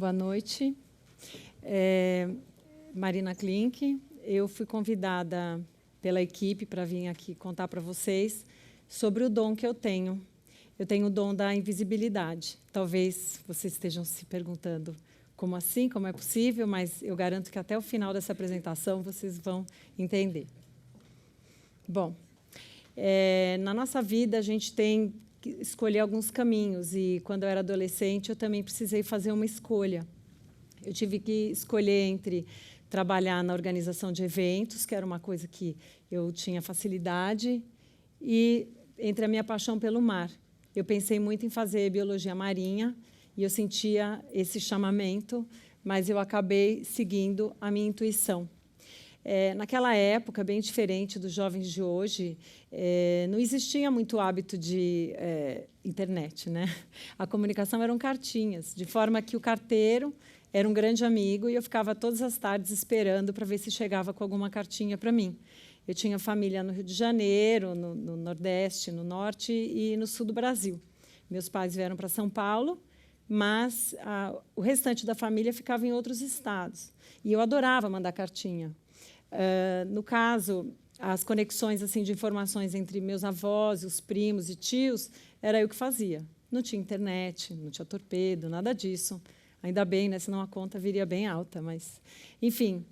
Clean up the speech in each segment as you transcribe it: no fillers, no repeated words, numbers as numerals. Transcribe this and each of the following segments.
Boa noite. Marina Klink. Eu fui convidada pela equipe para vir aqui contar para vocês sobre o dom que eu tenho. Eu tenho o dom da invisibilidade. Talvez vocês estejam se perguntando como assim, como é possível, mas eu garanto que até o final dessa apresentação vocês vão entender. Bom, na nossa vida a gente tem que escolher alguns caminhos, e quando eu era adolescente eu também precisei fazer uma escolha. Eu tive que escolher entre trabalhar na organização de eventos, que era uma coisa que eu tinha facilidade, e entre a minha paixão pelo mar. Eu pensei muito em fazer biologia marinha, e eu sentia esse chamamento, mas eu acabei seguindo a minha intuição. Naquela época, bem diferente dos jovens de hoje, não existia muito hábito de internet, né? A comunicação eram cartinhas, de forma que o carteiro era um grande amigo e eu ficava todas as tardes esperando para ver se chegava com alguma cartinha para mim. Eu tinha família no Rio de Janeiro, no Nordeste, no Norte e no Sul do Brasil. Meus pais vieram para São Paulo, mas o restante da família ficava em outros estados. E eu adorava mandar cartinha. No caso, as conexões assim, de informações entre meus avós, os primos e tios, era eu que fazia. Não tinha internet, não tinha torpedo, nada disso. Ainda bem, né? Senão a conta viria bem alta. Mas, enfim,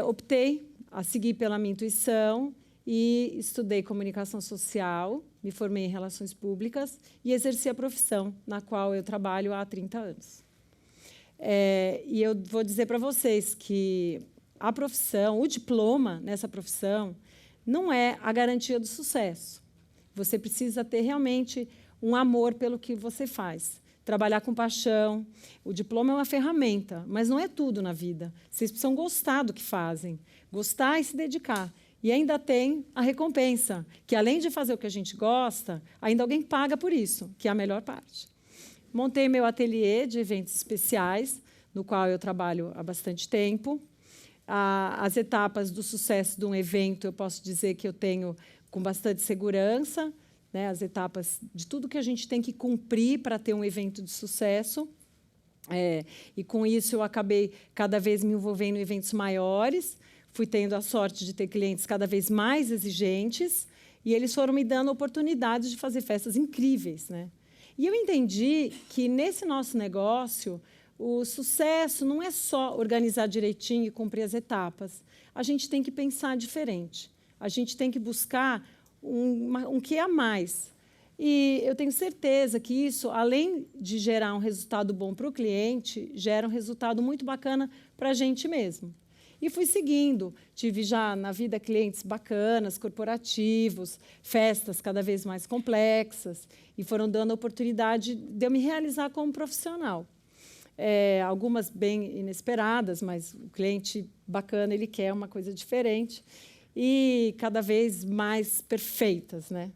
optei a seguir pela minha intuição e estudei comunicação social, me formei em relações públicas e exerci a profissão na qual eu trabalho há 30 anos. E eu vou dizer para vocês que a profissão, o diploma nessa profissão, não é a garantia do sucesso. Você precisa ter realmente um amor pelo que você faz. Trabalhar com paixão. O diploma é uma ferramenta, mas não é tudo na vida. Vocês precisam gostar do que fazem, gostar e se dedicar. E ainda tem a recompensa, que, além de fazer o que a gente gosta, ainda alguém paga por isso, que é a melhor parte. Montei meu ateliê de eventos especiais, no qual eu trabalho há bastante tempo. As etapas do sucesso de um evento, eu posso dizer que eu tenho com bastante segurança, né, as etapas de tudo que a gente tem que cumprir para ter um evento de sucesso. E, com isso, eu acabei cada vez me envolvendo em eventos maiores, fui tendo a sorte de ter clientes cada vez mais exigentes, e eles foram me dando oportunidades de fazer festas incríveis, né? E eu entendi que, nesse nosso negócio, o sucesso não é só organizar direitinho e cumprir as etapas. A gente tem que pensar diferente. A gente tem que buscar um que a mais. E eu tenho certeza que isso, além de gerar um resultado bom para o cliente, gera um resultado muito bacana para a gente mesmo. E fui seguindo. Tive já na vida clientes bacanas, corporativos, festas cada vez mais complexas, e foram dando a oportunidade de eu me realizar como profissional. Algumas bem inesperadas, mas o cliente bacana, ele quer uma coisa diferente, e cada vez mais perfeitas, né?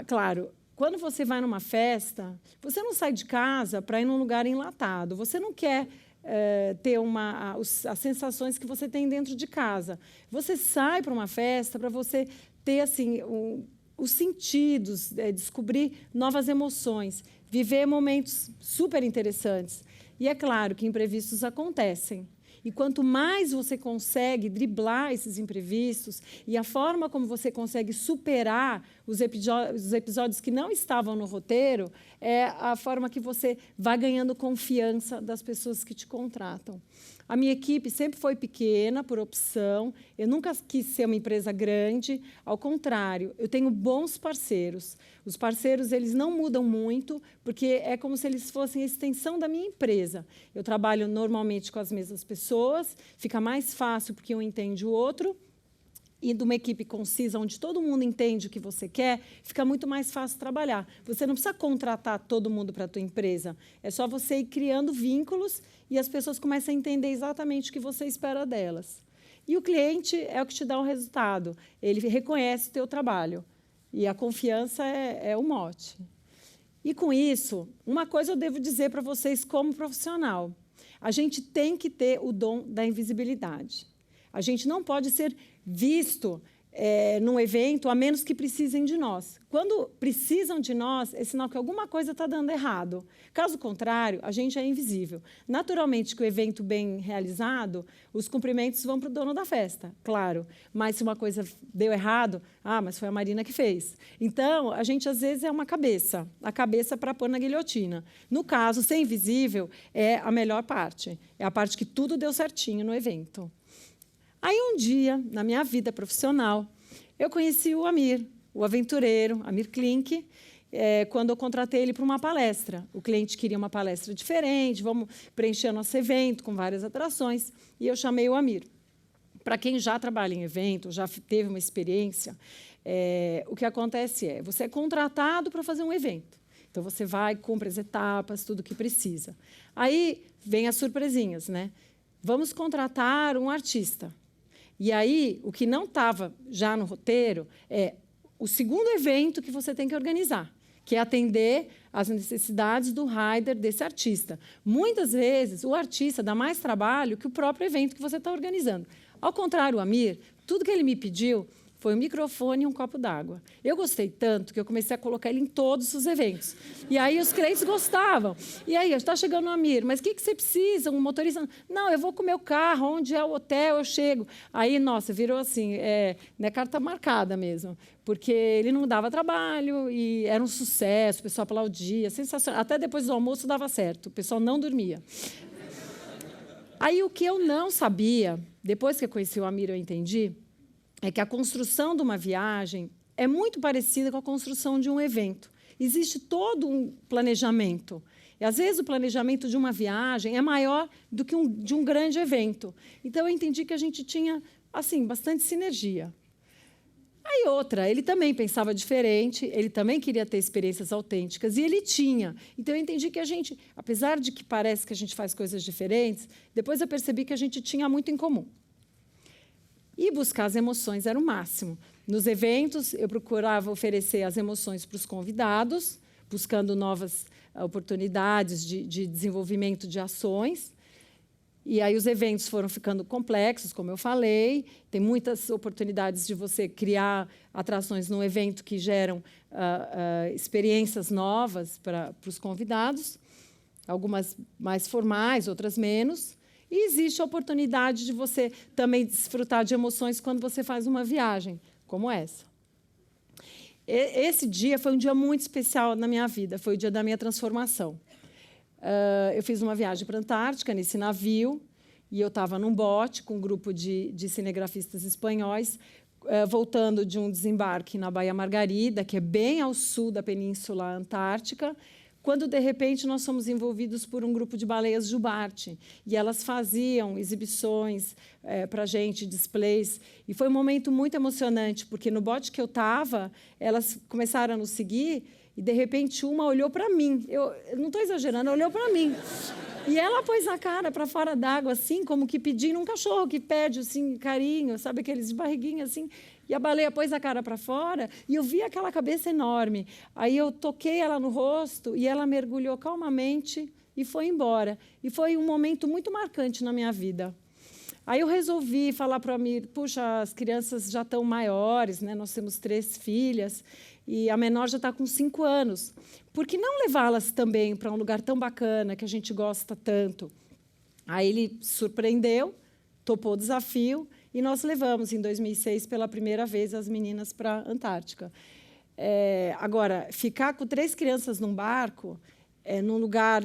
Claro, quando você vai numa festa, você não sai de casa para ir num lugar enlatado, você não quer ter as sensações que você tem dentro de casa. Você sai para uma festa para você ter assim, os sentidos, descobrir novas emoções, viver momentos super interessantes. E é claro que imprevistos acontecem. E quanto mais você consegue driblar esses imprevistos e a forma como você consegue superar os episódios que não estavam no roteiro, é a forma que você vai ganhando confiança das pessoas que te contratam. A minha equipe sempre foi pequena, por opção. Eu nunca quis ser uma empresa grande. Ao contrário, eu tenho bons parceiros. Os parceiros, eles não mudam muito, porque é como se eles fossem a extensão da minha empresa. Eu trabalho normalmente com as mesmas pessoas, fica mais fácil porque um entende o outro. E de uma equipe concisa, onde todo mundo entende o que você quer, fica muito mais fácil trabalhar. Você não precisa contratar todo mundo para a tua empresa. É só você ir criando vínculos e as pessoas começam a entender exatamente o que você espera delas. E o cliente é o que te dá o resultado. Ele reconhece o teu trabalho. E a confiança é o mote. E, com isso, uma coisa eu devo dizer para vocês como profissional. A gente tem que ter o dom da invisibilidade. A gente não pode ser visto num evento, a menos que precisem de nós. Quando precisam de nós, é sinal que alguma coisa está dando errado. Caso contrário, a gente é invisível. Naturalmente, que o evento bem realizado, os cumprimentos vão para o dono da festa, claro. Mas se uma coisa deu errado, mas foi a Marina que fez. Então, a gente, às vezes, é uma cabeça, a cabeça para pôr na guilhotina. No caso, ser invisível é a melhor parte. É a parte que tudo deu certinho no evento. Aí, um dia, na minha vida profissional, eu conheci o Amir, o aventureiro, Amir Klink, quando eu contratei ele para uma palestra. O cliente queria uma palestra diferente, vamos preencher nosso evento com várias atrações, e eu chamei o Amir. Para quem já trabalha em evento, já teve uma experiência, o que acontece você é contratado para fazer um evento. Então, você vai, cumpre as etapas, tudo o que precisa. Aí, vem as surpresinhas, né? Vamos contratar um artista. E aí, o que não estava já no roteiro é o segundo evento que você tem que organizar, que é atender às necessidades do rider desse artista. Muitas vezes, o artista dá mais trabalho que o próprio evento que você está organizando. Ao contrário, o Amir, tudo que ele me pediu foi um microfone e um copo d'água. Eu gostei tanto que eu comecei a colocar ele em todos os eventos. E aí os clientes gostavam. E aí, está chegando o Amir, mas o que você precisa? Um motorista? Não, eu vou com o meu carro, onde é o hotel, eu chego. Aí, nossa, virou assim, carta marcada mesmo, porque ele não dava trabalho e era um sucesso, o pessoal aplaudia, sensacional. Até depois do almoço dava certo, o pessoal não dormia. Aí, o que eu não sabia, depois que eu conheci o Amir, eu entendi, é que a construção de uma viagem é muito parecida com a construção de um evento. Existe todo um planejamento. E, às vezes, o planejamento de uma viagem é maior do que de um grande evento. Então, eu entendi que a gente tinha assim, bastante sinergia. Aí, outra, ele também pensava diferente, ele também queria ter experiências autênticas, e ele tinha. Então, eu entendi que a gente, apesar de que parece que a gente faz coisas diferentes, depois eu percebi que a gente tinha muito em comum. E buscar as emoções era o máximo. Nos eventos, eu procurava oferecer as emoções para os convidados, buscando novas oportunidades de desenvolvimento de ações. E aí os eventos foram ficando complexos, como eu falei. Tem muitas oportunidades de você criar atrações no evento que geram experiências novas para os convidados, algumas mais formais, outras menos. E existe a oportunidade de você também desfrutar de emoções quando você faz uma viagem, como essa. Esse dia foi um dia muito especial na minha vida, foi o dia da minha transformação. Eu fiz uma viagem para a Antártica, nesse navio, e eu estava num bote com um grupo de cinegrafistas espanhóis, voltando de um desembarque na Baía Margarida, que é bem ao sul da Península Antártica, quando, de repente, nós fomos envolvidos por um grupo de baleias jubarte, e elas faziam exibições para a gente, displays, e foi um momento muito emocionante, porque no bote que eu estava, elas começaram a nos seguir, e, de repente, uma olhou para mim. Eu não estou exagerando, olhou para mim. E ela pôs a cara para fora d'água, assim, como que pedindo um cachorro que pede assim, carinho, sabe, aqueles de barriguinha assim. E a baleia pôs a cara para fora e eu vi aquela cabeça enorme. Aí eu toquei ela no rosto e ela mergulhou calmamente e foi embora. E foi um momento muito marcante na minha vida. Aí eu resolvi falar para o Amir, puxa, as crianças já estão maiores, né? Nós temos 3 filhas, e a menor já está com 5 anos. Por que não levá-las também para um lugar tão bacana, que a gente gosta tanto? Aí ele surpreendeu, topou o desafio, e nós levamos, em 2006, pela primeira vez, as meninas para a Antártica. Agora, ficar com 3 crianças num barco, num lugar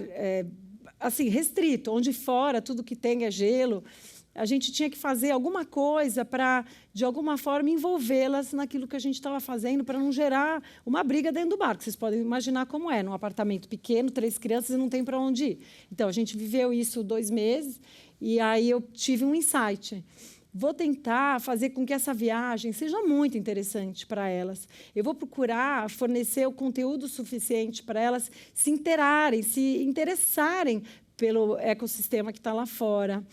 assim, restrito, onde fora tudo que tem é gelo, a gente tinha que fazer alguma coisa para, de alguma forma, envolvê-las naquilo que a gente estava fazendo, para não gerar uma briga dentro do barco. Vocês podem imaginar como é, num apartamento pequeno, 3 crianças e não tem para onde ir. Então, a gente viveu isso 2 meses, e aí eu tive um insight. Vou tentar fazer com que essa viagem seja muito interessante para elas. Eu vou procurar fornecer o conteúdo suficiente para elas se inteirarem, se interessarem pelo ecossistema que está lá fora.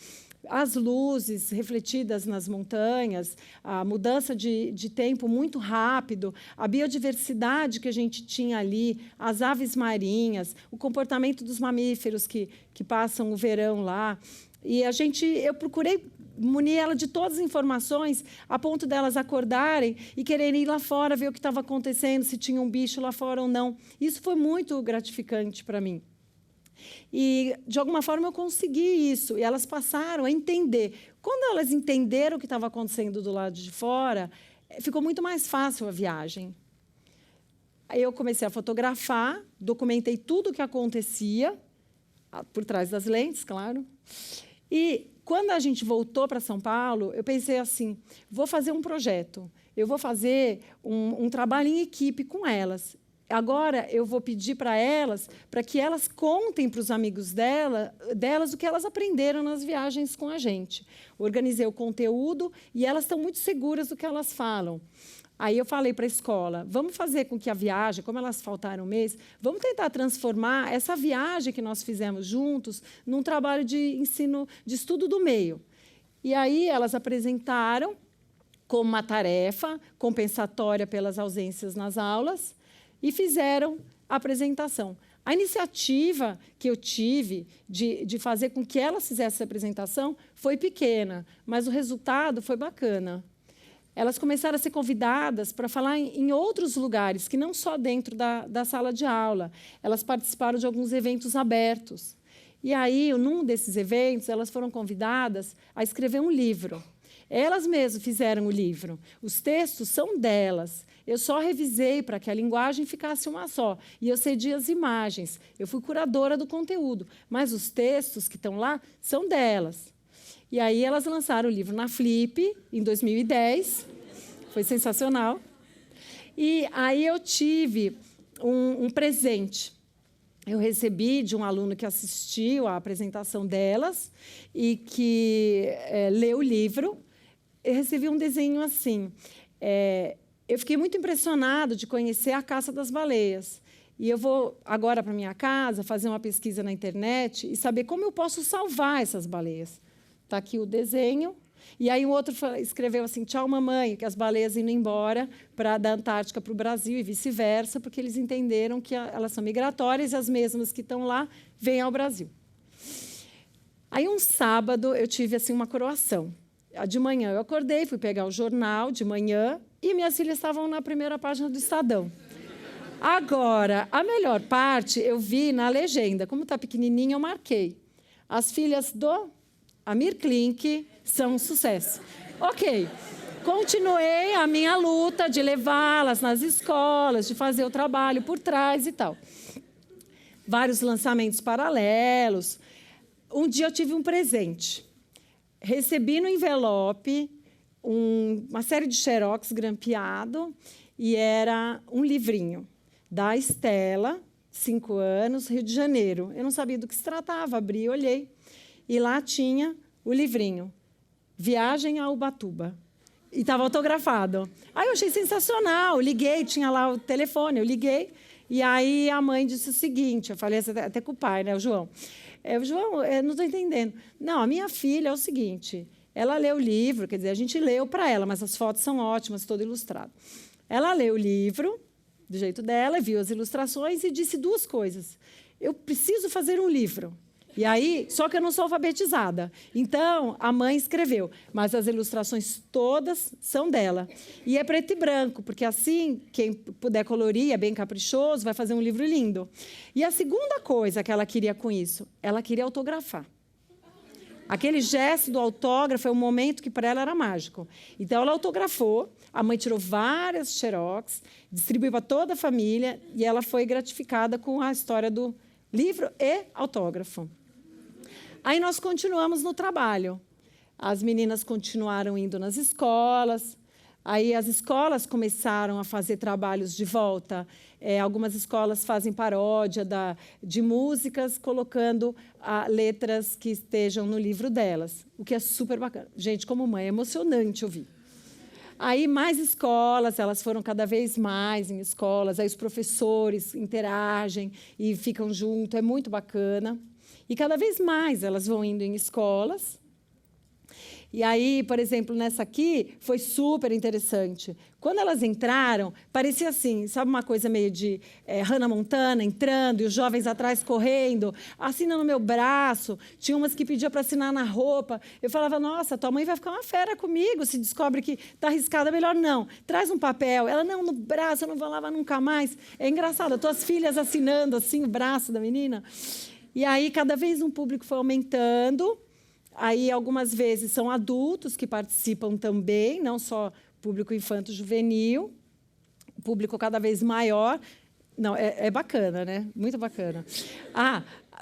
As luzes refletidas nas montanhas, a mudança de tempo muito rápido, a biodiversidade que a gente tinha ali, as aves marinhas, o comportamento dos mamíferos que passam o verão lá, E eu procurei munir ela de todas as informações, a ponto delas acordarem e quererem ir lá fora, ver o que estava acontecendo, se tinha um bicho lá fora ou não. Isso foi muito gratificante para mim. E, de alguma forma, eu consegui isso. E elas passaram a entender. Quando elas entenderam o que estava acontecendo do lado de fora, ficou muito mais fácil a viagem. Aí eu comecei a fotografar, documentei tudo o que acontecia, por trás das lentes, claro. E, quando a gente voltou para São Paulo, eu pensei assim, vou fazer um projeto, eu vou fazer um trabalho em equipe com elas. Agora, eu vou pedir para que elas contem para os amigos delas o que elas aprenderam nas viagens com a gente. Organizei o conteúdo e elas estão muito seguras do que elas falam. Aí eu falei para a escola, vamos fazer com que a viagem, como elas faltaram um mês, vamos tentar transformar essa viagem que nós fizemos juntos num trabalho de ensino, de estudo do meio. E aí elas apresentaram como uma tarefa compensatória pelas ausências nas aulas e fizeram a apresentação. A iniciativa que eu tive de fazer com que elas fizessem a apresentação foi pequena, mas o resultado foi bacana. Elas começaram a ser convidadas para falar em outros lugares, que não só dentro da sala de aula. Elas participaram de alguns eventos abertos. E aí, num desses eventos, elas foram convidadas a escrever um livro. Elas mesmas fizeram o livro. Os textos são delas. Eu só revisei para que a linguagem ficasse uma só. E eu cedi as imagens. Eu fui curadora do conteúdo. Mas os textos que estão lá são delas. E aí elas lançaram o livro na Flip, em 2010. Foi sensacional. E aí eu tive um presente. Eu recebi de um aluno que assistiu à apresentação delas e que leu o livro. Eu recebi um desenho assim. Eu fiquei muito impressionado de conhecer a caça das baleias. E eu vou agora para minha casa fazer uma pesquisa na internet e saber como eu posso salvar essas baleias. Está aqui o desenho. E aí, um outro escreveu assim, tchau, mamãe, que as baleias indo embora da Antártica para o Brasil e vice-versa, porque eles entenderam que elas são migratórias e as mesmas que estão lá vêm ao Brasil. Aí, um sábado, eu tive assim, uma coroação. De manhã, eu acordei, fui pegar o jornal de manhã e minhas filhas estavam na primeira página do Estadão. Agora, a melhor parte, eu vi na legenda. Como está pequenininha, eu marquei. As filhas do Amir Klink são um sucesso. Ok, continuei a minha luta de levá-las nas escolas, de fazer o trabalho por trás e tal. Vários lançamentos paralelos. Um dia eu tive um presente. Recebi no envelope uma série de xerox grampeado e era um livrinho da Estela, 5 anos, Rio de Janeiro. Eu não sabia do que se tratava, abri e olhei. E lá tinha o livrinho, Viagem a Ubatuba. E estava autografado. Aí eu achei sensacional, liguei, tinha lá o telefone, eu liguei, e aí a mãe disse o seguinte, eu falei até com o pai, né, o João. João, eu não estou entendendo. Não, a minha filha é o seguinte, ela leu o livro, quer dizer, a gente leu para ela, mas as fotos são ótimas, todo ilustrado. Ela leu o livro, do jeito dela, viu as ilustrações e disse 2 coisas. Eu preciso fazer um livro. E aí, só que eu não sou alfabetizada. Então, a mãe escreveu, mas as ilustrações todas são dela. E é preto e branco, porque assim, quem puder colorir, é bem caprichoso, vai fazer um livro lindo. E a segunda coisa que ela queria com isso, ela queria autografar. Aquele gesto do autógrafo é um momento que para ela era mágico. Então, ela autografou, a mãe tirou várias xerox, distribuiu para toda a família, e ela foi gratificada com a história do livro e autógrafo. Aí nós continuamos no trabalho. As meninas continuaram indo nas escolas. Aí as escolas começaram a fazer trabalhos de volta. Algumas escolas fazem paródia de músicas, colocando letras que estejam no livro delas, o que é super bacana. Gente, como mãe, é emocionante ouvir. Aí, mais escolas, elas foram cada vez mais em escolas, aí os professores interagem e ficam juntos, é muito bacana. E cada vez mais elas vão indo em escolas. E aí, por exemplo, nessa aqui, foi super interessante. Quando elas entraram, parecia assim, sabe uma coisa meio de Hannah Montana entrando e os jovens atrás correndo, assinando no meu braço. Tinha umas que pediam para assinar na roupa. Eu falava, nossa, tua mãe vai ficar uma fera comigo se descobre que está arriscada, melhor não. Traz um papel. Ela, não, no braço, eu não vou lavar nunca mais. É engraçado, tuas filhas assinando assim o braço da menina. E aí, cada vez um público foi aumentando. Aí, algumas vezes, são adultos que participam também, não só público infanto-juvenil, público cada vez maior. Não, é bacana, né? Muito bacana.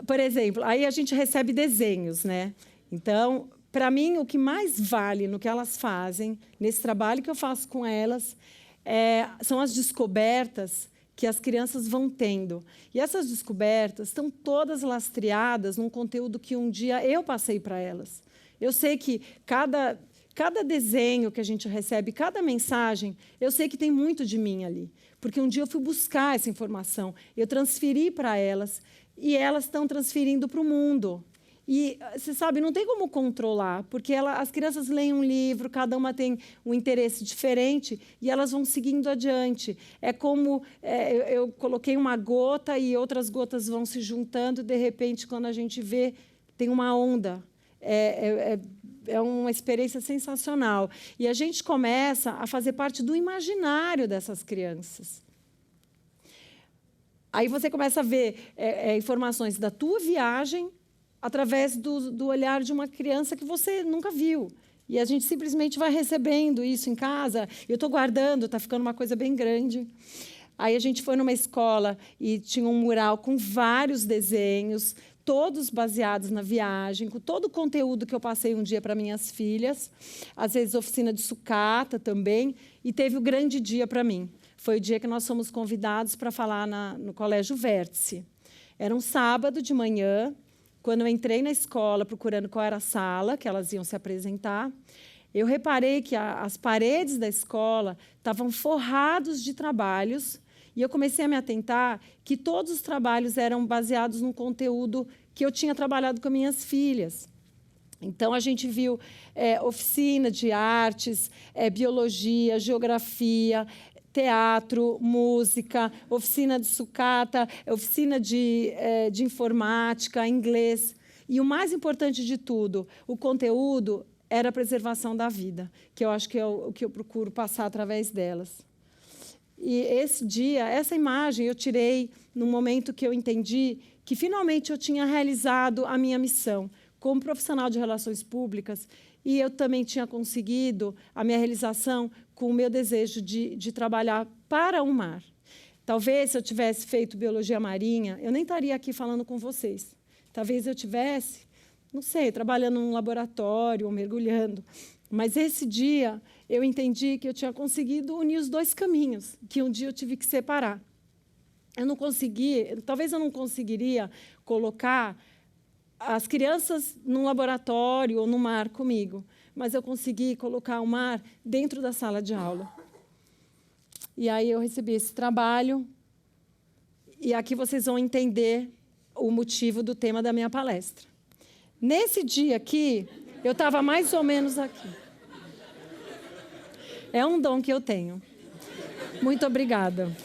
Por exemplo, aí a gente recebe desenhos, né? Então, para mim, o que mais vale no que elas fazem, nesse trabalho que eu faço com elas, são as descobertas que as crianças vão tendo. E essas descobertas estão todas lastreadas num conteúdo que um dia eu passei para elas. Eu sei que cada desenho que a gente recebe, cada mensagem, eu sei que tem muito de mim ali. Porque um dia eu fui buscar essa informação, eu transferi para elas, e elas estão transferindo para o mundo. E, você sabe, não tem como controlar, porque as crianças leem um livro, cada uma tem um interesse diferente, e elas vão seguindo adiante. É como eu coloquei uma gota e outras gotas vão se juntando, e, de repente, quando a gente vê, tem uma onda. É uma experiência sensacional. E a gente começa a fazer parte do imaginário dessas crianças. Aí você começa a ver informações da tua viagem através do olhar de uma criança que você nunca viu. E a gente simplesmente vai recebendo isso em casa. Eu estou guardando, está ficando uma coisa bem grande. Aí a gente foi numa escola e tinha um mural com vários desenhos, todos baseados na viagem, com todo o conteúdo que eu passei um dia para minhas filhas, às vezes oficina de sucata também, e teve o grande dia para mim. Foi o dia que nós fomos convidados para falar no Colégio Vértice. Era um sábado de manhã, quando eu entrei na escola procurando qual era a sala que elas iam se apresentar, eu reparei que as paredes da escola estavam forrados de trabalhos, e eu comecei a me atentar que todos os trabalhos eram baseados num conteúdo que eu tinha trabalhado com minhas filhas. Então, a gente viu oficina de artes, biologia, geografia, teatro, música, oficina de sucata, oficina de informática, inglês. E o mais importante de tudo, o conteúdo era a preservação da vida, que eu acho que é o que eu procuro passar através delas. E esse dia, essa imagem eu tirei no momento que eu entendi que, finalmente, eu tinha realizado a minha missão como profissional de relações públicas, e eu também tinha conseguido a minha realização com o meu desejo de trabalhar para o mar. Talvez, se eu tivesse feito biologia marinha, eu nem estaria aqui falando com vocês. Talvez eu tivesse, não sei, trabalhando num laboratório ou mergulhando. Mas esse dia eu entendi que eu tinha conseguido unir os dois caminhos, que um dia eu tive que separar. Eu não consegui, talvez eu não conseguiria colocar as crianças num laboratório ou no mar comigo, mas eu consegui colocar o mar dentro da sala de aula. E aí eu recebi esse trabalho, e aqui vocês vão entender o motivo do tema da minha palestra. Nesse dia aqui, eu estava mais ou menos aqui. É um dom que eu tenho. Muito obrigada.